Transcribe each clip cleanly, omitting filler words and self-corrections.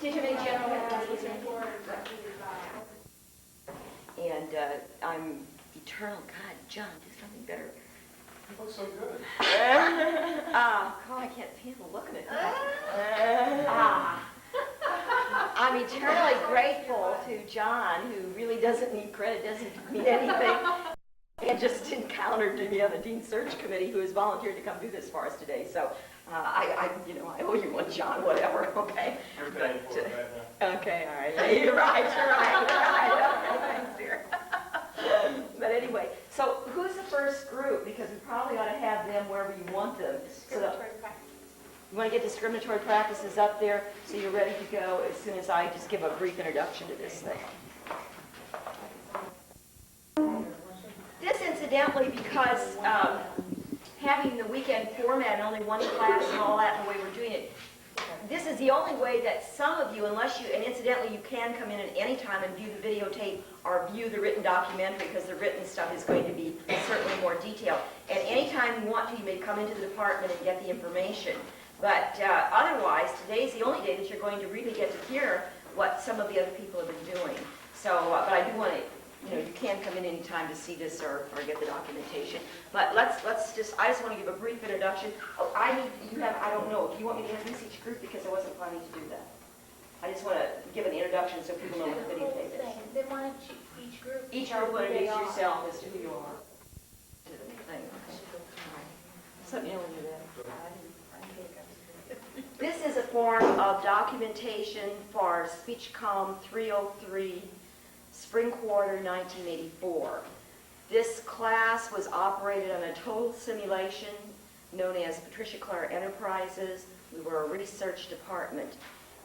Did you have any general questions? And I'm eternal. God, John, do something better. You look so good. God, I can't handle looking at that. I'm eternally grateful to John, who really doesn't need credit, doesn't mean anything. And just encountered me on the Dean Search Committee, who has volunteered to come do this for us today. So I owe you one, John, whatever, okay? You're thankful for that now. Okay, all right. Yeah, you're right. Okay, thanks, dear. But anyway, so who's the first group? Because we probably ought to have them wherever you want them. Discriminatory practices. You want to get discriminatory practices up there so you're ready to go as soon as I just give a brief introduction to this thing. This, incidentally, because having the weekend format and only one class and all that and the way we're doing it, this is the only way that some of you, unless you, and incidentally, you can come in at any time and view the videotape or view the written documentary, because the written stuff is going to be certainly more detailed. And anytime you want to, you may come into the department and get the information. But otherwise, today's the only day that you're going to really get to hear what some of the other people have been doing. So, but I do want to, you can come in any time to see this or get the documentation. But I just want to give a brief introduction. Oh, I don't know, if you want me to introduce each group, because I wasn't planning to do that. I just want to give an introduction so people know what the videotape is. Then why don't each group? Each group will introduce yourself as to who you are. To the thing. Something you want to do that. This is a form of documentation for Speech Column 303, Spring Quarter 1984. This class was operated on a total simulation known as Patricia Clare Enterprises. We were a research department,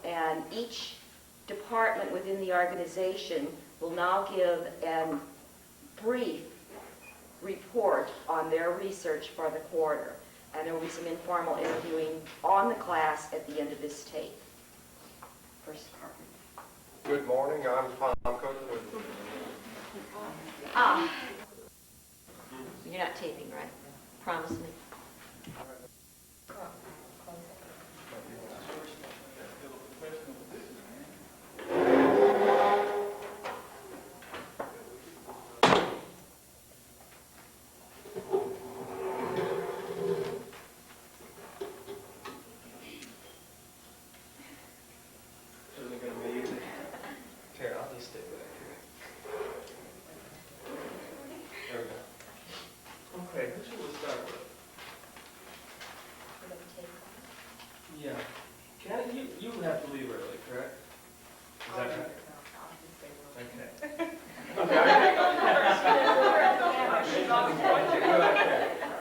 and each department within the organization will now give a brief report on their research for the quarter. And there will be some informal interviewing on the class at the end of this tape. First department. Good morning, I'm Tom Cook with... You're not taping, right? Promise me. Okay, who should we start with? Yeah. Candy, you have to leave early, correct? Is that right? Okay.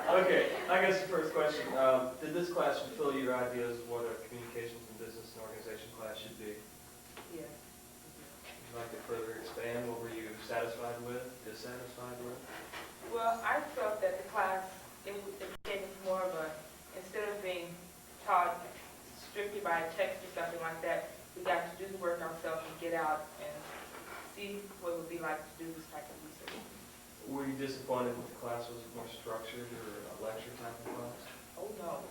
Okay, I guess the first question, did this class fulfill your ideas of what a communications and business and organization class should be? Yeah. Would you like to further expand? What were you satisfied with, dissatisfied with? Well, I felt that the class, it gave us more of a, instead of being taught strictly by text or something like that, we got to do the work ourselves and get out and see what it would be like to do this type of research. Were you disappointed that the class was more structured or a lecture type of class? Oh, no.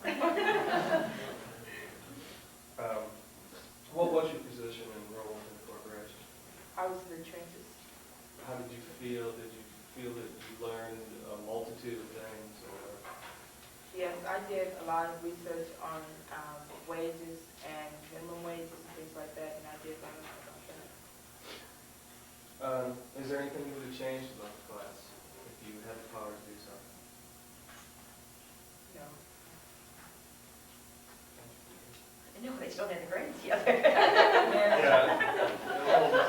What was your position and role in the corporation? I was in the trenches. How did you feel? Did you feel that you learned a multitude of things? Or? Yes, I did a lot of research on wages and minimum wages and things like that, and I did learn about that. Is there anything you would have changed about the class if you had the power to do so? No. No, they still have the grades yet. Yeah.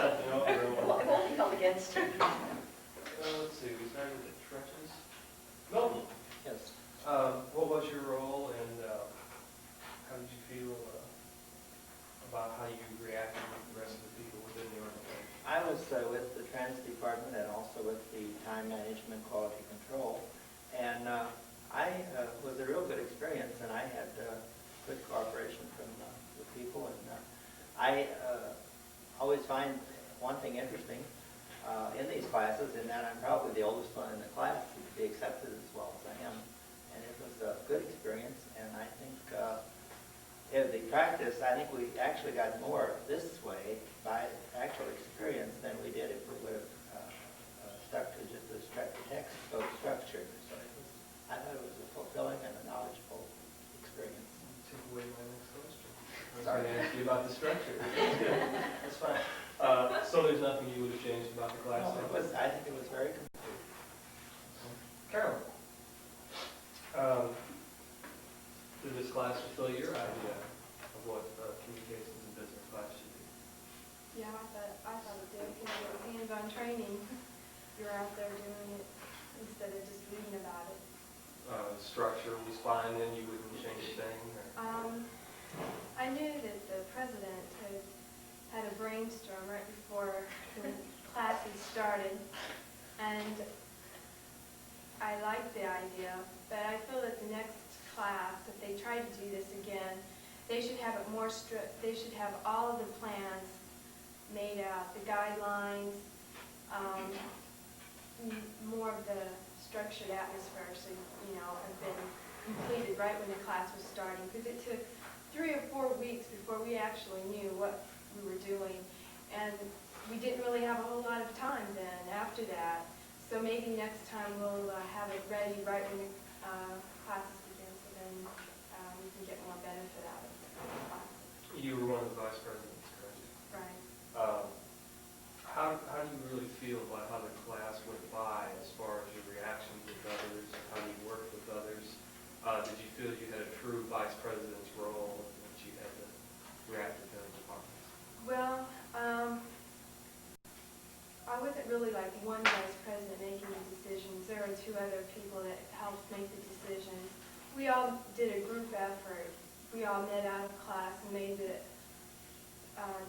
Something over. Well, I won't be held against you. Let's see, we started with the trenches. Milton. Yes. What was your role, and how did you feel about how you reacted with the rest of the people within the organization? I was with the trans department and also with the time management quality control, and was a real good experience, and I had good cooperation from the people, and I always find one thing interesting in these classes, in that I'm probably the oldest one in the class to be accepted as well as I am, and it was a good experience, and I think if the practice, I think we actually got more this way by actual experience than we did if we would have stuck to just the textbook structure. So I thought it was a fulfilling and a knowledgeable experience. Take away my next question. I was Sorry. going to ask you about the structure. That's fine. So there's nothing you would have changed about the class? No, I think it was very complete. Carolyn, did this class fulfill your idea of what communications and business class should be? Yeah, I thought it did, because it was hands-on training. You're out there doing it instead of just reading about it. Structure was fine, then you wouldn't change a thing? Or? I knew that the president had a brainstorm right before the classes started, and I liked the idea, but I feel that the next class, if they try to do this again, they should have it more strict. They should have all of the plans made out, the guidelines, more of the structured atmosphere, so have been completed right when the class was starting, because it took 3 or 4 weeks before we actually knew what we were doing, and we didn't really have a whole lot of time then after that. So maybe next time we'll have it ready right when the classes begin, so then we can get more benefit out of the classes. You were one of the vice presidents, correct? Right. How do you really feel about how the class went by as far as your reactions with others, how you worked with others? Did you feel you had a true vice president's role that you had to react to the departments? Well, I wasn't really like one vice president making the decisions. There were 2 other people that helped make the decisions. We all did a group effort. We all met out of class and made the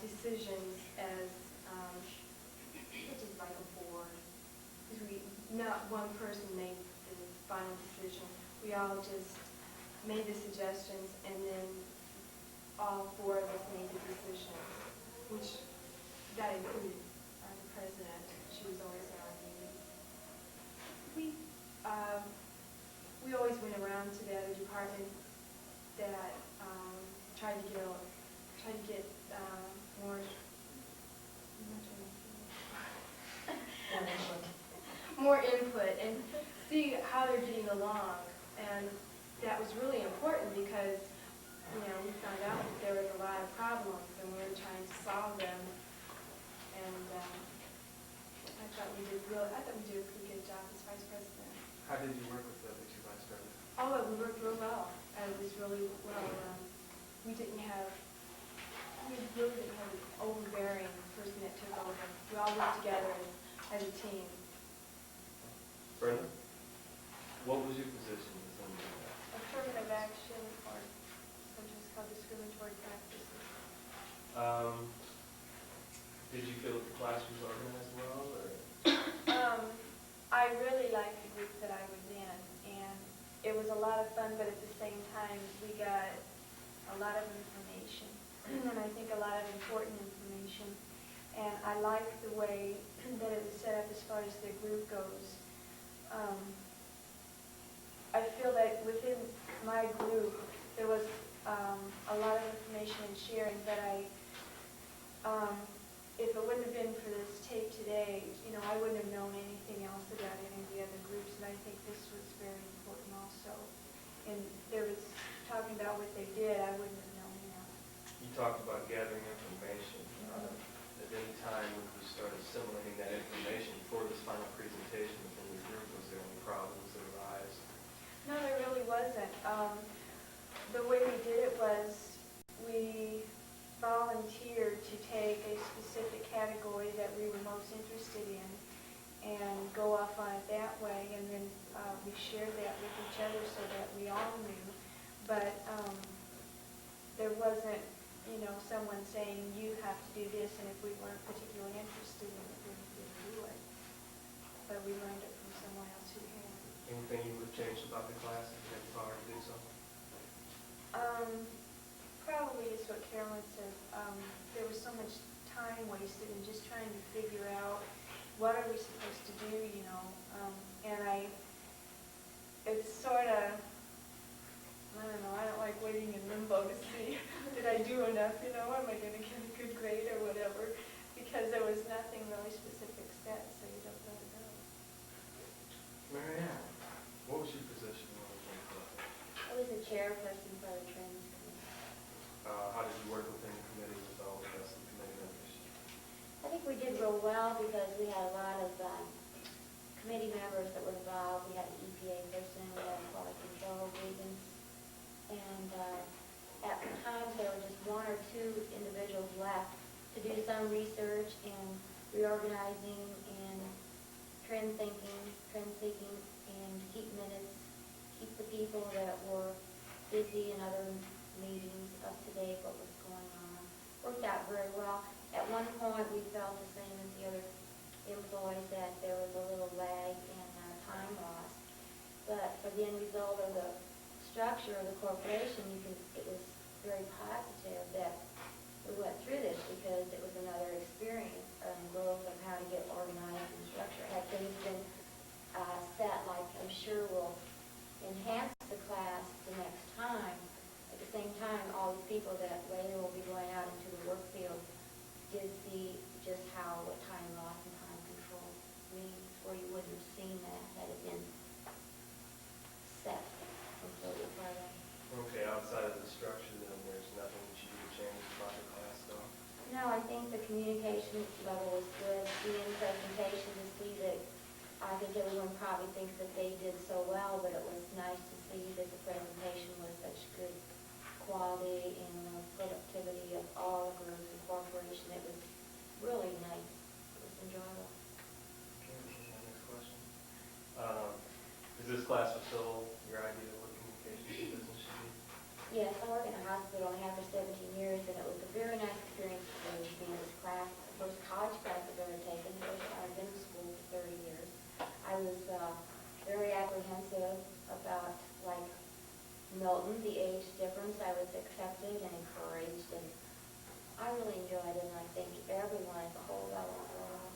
decisions as just like a board. Not one person made the final decision. We all just made the suggestions, and then all 4 of us made the decisions, which that included the president. She was always there on meetings. We always went around to the other department that tried to get more input and see how they're getting along, and that was really important because we found out that there was a lot of problems and we were trying to solve them, and I thought we did a pretty good job as vice president. How did you work with the other 2 vice presidents? Oh, we worked real well. It was really well. We really didn't have an overbearing person that took over. We all worked together as a team. Brenda, what was your position within that? Affirmative action, or sometimes called discriminatory practices. Did you feel that the class was organized well? Or? I really liked the group that I was in, and it was a lot of fun, but at the same time, we got a lot of information, and I think a lot of important information. And I liked the way that it was set up as far as the group goes. I feel that within my group, there was a lot of information and sharing that if it wouldn't have been for this tape today, I wouldn't have known anything else about any of the other groups, and I think this was very important also. And there was talking about what they did, I wouldn't have known that. You talked about gathering information. At any time when you started assimilating that information for this final presentation within your group, was there any problems that arise? No, there really wasn't. The way we did it was we volunteered to take a specific category that we were most interested in and go off on it that way, and then we shared that with each other so that we all knew. But there wasn't, someone saying you have to do this, and if we weren't particularly interested in it, we didn't do it. But we learned it from someone else who had. Anything you would have changed about the class if you had the power to do so? Probably is what Carolyn said. There was so much time wasted in just trying to figure out what are we supposed to do, and it's sort of, I don't know, I don't like waiting in limbo to see, did I do enough, you know, am I going to get a good grade or whatever? Because there was nothing really specific set, so you don't really know. Marianne, what was your position when you came to that? I was the chairperson for the Trans Committee. How did you work within the committee with all the rest of the committee members? I think we did real well because we had a lot of committee members that were involved. We had an EPA person, we had a quality control agents, and at times there were just one or two individuals left to do some research and reorganizing and trend thinking, trend seeking, and keep minutes, keep the people that were busy in other meetings up to date what was going on. Worked out very well. At one point, we felt the same as the other employees that there was a little lag in time loss. But for the end result of the structure of the corporation, it was very positive that we went through this because it was another experience and growth of how to get organized and structured. Had things been set, like I'm sure will enhance the class the next time. At the same time, all the people that later will be going out into the work field did see just what time loss and time control means, where you wouldn't have seen that had it been set completely by then. Okay, outside of the structure, then there's nothing that you would change about the class, though? No, I think the communication level was good. Seeing the presentation to see that, I think everyone probably thinks that they did so well, but it was nice to see that the presentation was such good quality and productivity of all the groups and corporation. It was really nice. It was enjoyable. Okay, this is my next question. Is this class fulfill your idea of what communication business should be? Yes, I work in a hospital and have for 17 years, and it was a very nice experience for me to be in this class. The first college class I've ever taken. I've been in school for 30 years. I was very apprehensive about, like, Milton, the age difference. I was accepted and encouraged, and I really enjoyed it, and I think everyone at the whole level will.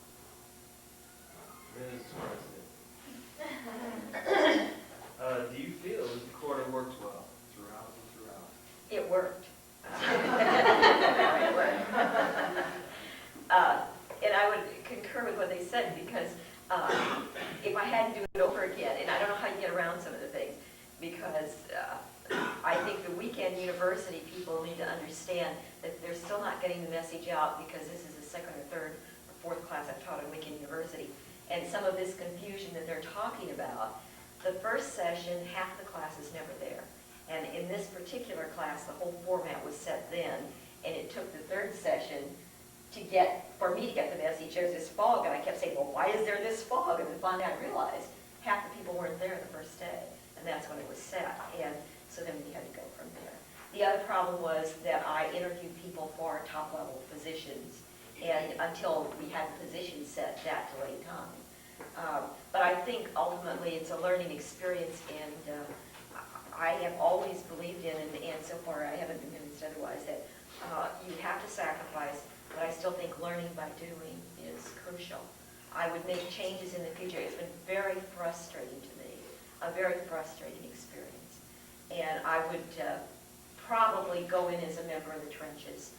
Ms. President, do you feel that the quarter worked well throughout and throughout? It worked. It worked. And I would concur with what they said, because if I had to do it over again, and I don't know how you get around some of the things, because I think the weekend university people need to understand that they're still not getting the message out, because this is the second or third or fourth class I've taught at weekend university. And some of this confusion that they're talking about, the first session, half the class is never there. And in this particular class, the whole format was set then, and it took the third session for me to get the message. There's this fog, and I kept saying, well, why is there this fog? And then finally I realized half the people weren't there the first day, and that's when it was set. And so then we had to go from there. The other problem was that I interviewed people for our top-level positions, and until we had the position set, that delayed time. But I think ultimately it's a learning experience, and I have always believed in, and so far I haven't been convinced otherwise, that you have to sacrifice, but I still think learning by doing is crucial. I would make changes in the future. It's been very frustrating to me, a very frustrating experience. And I would probably go in as a member of the trenches.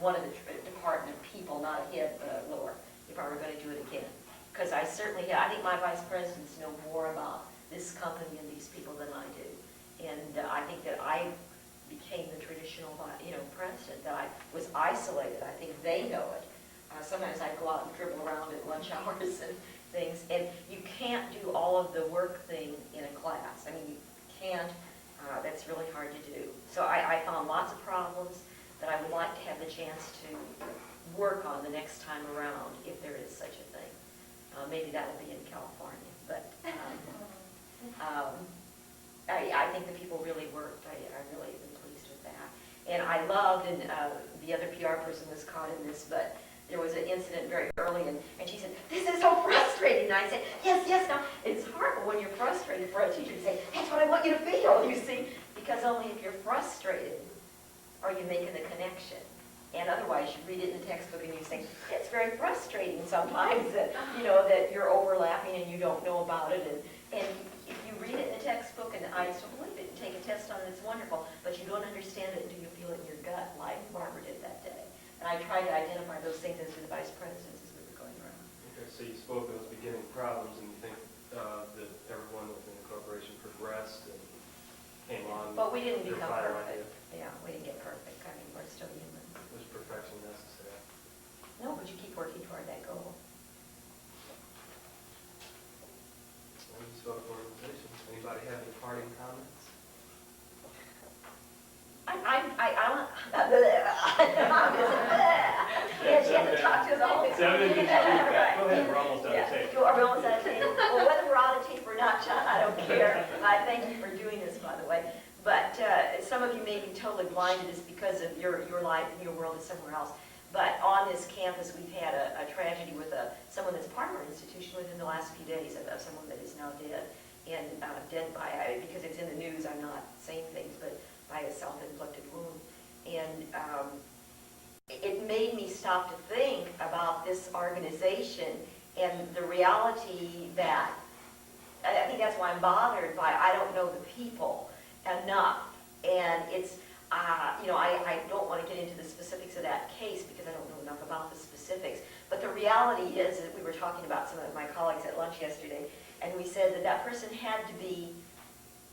One of the department people, not a head, but a lower, if I were going to do it again. Because I think my vice presidents know more about this company and these people than I do. And I think that I became the traditional, president, that I was isolated. I think they know it. Sometimes I go out and dribble around at lunch hours and things, and you can't do all of the work thing in a class. You can't. That's really hard to do. So I found lots of problems that I would like to have the chance to work on the next time around, if there is such a thing. Maybe that will be in California, but I think the people really worked. I really have been pleased with that. And I loved, and the other PR person was caught in this, but there was an incident very early, and she said, this is so frustrating. And I said, yes, now, it's horrible when you're frustrated for a teacher to say, that's what I want you to feel, you see, because only if you're frustrated are you making the connection. And otherwise, you read it in the textbook and you say, it's very frustrating sometimes that, that you're overlapping and you don't know about it. And if you read it in the textbook, and I still believe it, take a test on it, it's wonderful, but you don't understand it until you feel it in your gut, like Barbara did that day. And I tried to identify those things as to the vice presidents as we were going around. Okay, so you spoke of those beginning problems, and you think that everyone within the corporation progressed and came on. But we didn't their become prior perfect. idea. Yeah, we didn't get perfect. I mean, we're still human. Was perfection necessary? No, but you keep working toward that goal. And you spoke of organizations. Anybody have any parting comments? Yeah, she had to talk to us all. It's evident that you, Right. go ahead, we're almost out of Yeah. tape. Are we almost out of tape? Well, whether we're out of tape or not, John, I don't care. I thank you for doing this, by the way. But some of you may be totally blind to this because of your life and your world is somewhere else. But on this campus, we've had a tragedy with someone that's part of our institution within the last few days of someone that is now dead. And dead by, because it's in the news, I'm not saying things, but by a self-inflicted wound. And it made me stop to think about this organization and the reality that, I think that's why I'm bothered by, I don't know the people enough. And it's, I don't want to get into the specifics of that case because I don't know enough about the specifics. But the reality is that we were talking about some of my colleagues at lunch yesterday, and we said that that person had to be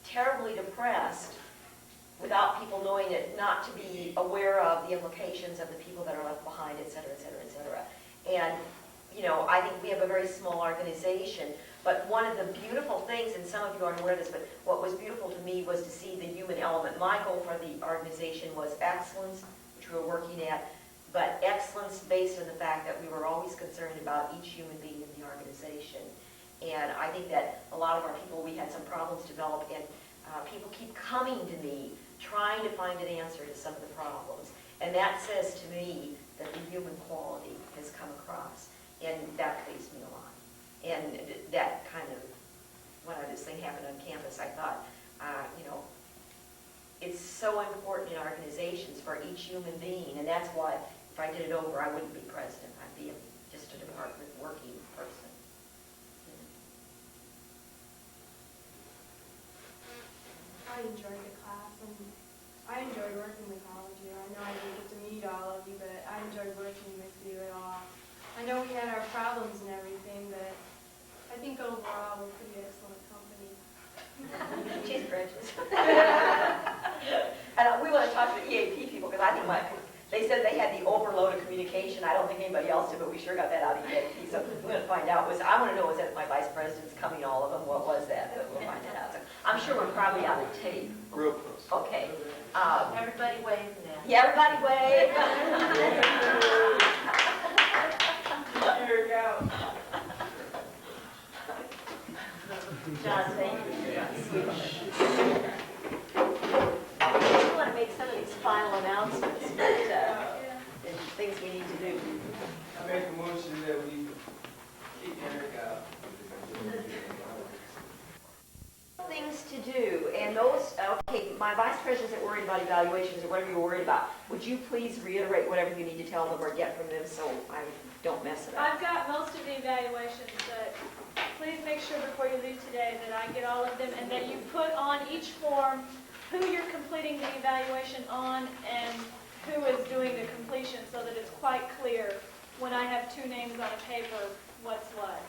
terribly depressed without people knowing it, not to be aware of the implications of the people that are left behind, et cetera, et cetera, et cetera. And, I think we have a very small organization, but one of the beautiful things, and some of you aren't aware of this, but what was beautiful to me was to see the human element. My goal for the organization was excellence, which we were working at, but excellence based on the fact that we were always concerned about each human being in the organization. And I think that a lot of our people, we had some problems develop, and people keep coming to me trying to find an answer to some of the problems. And that says to me that the human quality has come across, and that pleased me a lot. And that kind of, when this thing happened on campus, I thought, it's so important in organizations for each human being, and that's why if I did it over, I wouldn't be president. I'd be just a department working person. I enjoyed the class, and I enjoyed working with all of you. I know I didn't get to meet all of you, but I enjoyed working with you at all. I know we had our problems and everything, but I think overall we're pretty excellent company. She's prejudiced. And we want to talk to the EAP people, because I think they said they had the overload of communication. I don't think anybody else did, but we sure got that out of EAP. So we're going to find out. I want to know, was that my vice presidents coming, all of them? What was that? But we'll find that out. So I'm sure we're probably out of tape. Real close. Okay. Everybody wave now. Yeah, everybody wave. Here we go. John, thank you. We want to make some of these final announcements, but and things we need to do. I make a motion that we kick Eric out. Things to do, and those, okay, my vice presidents that worried about evaluations or whatever you're worried about, would you please reiterate whatever you need to tell them or get from them so I don't mess it up? I've got most of the evaluations, but please make sure before you leave today that I get all of them and that you put on each form who you're completing the evaluation on and who is doing the completion so that it's quite clear when I have two names on a paper what's what.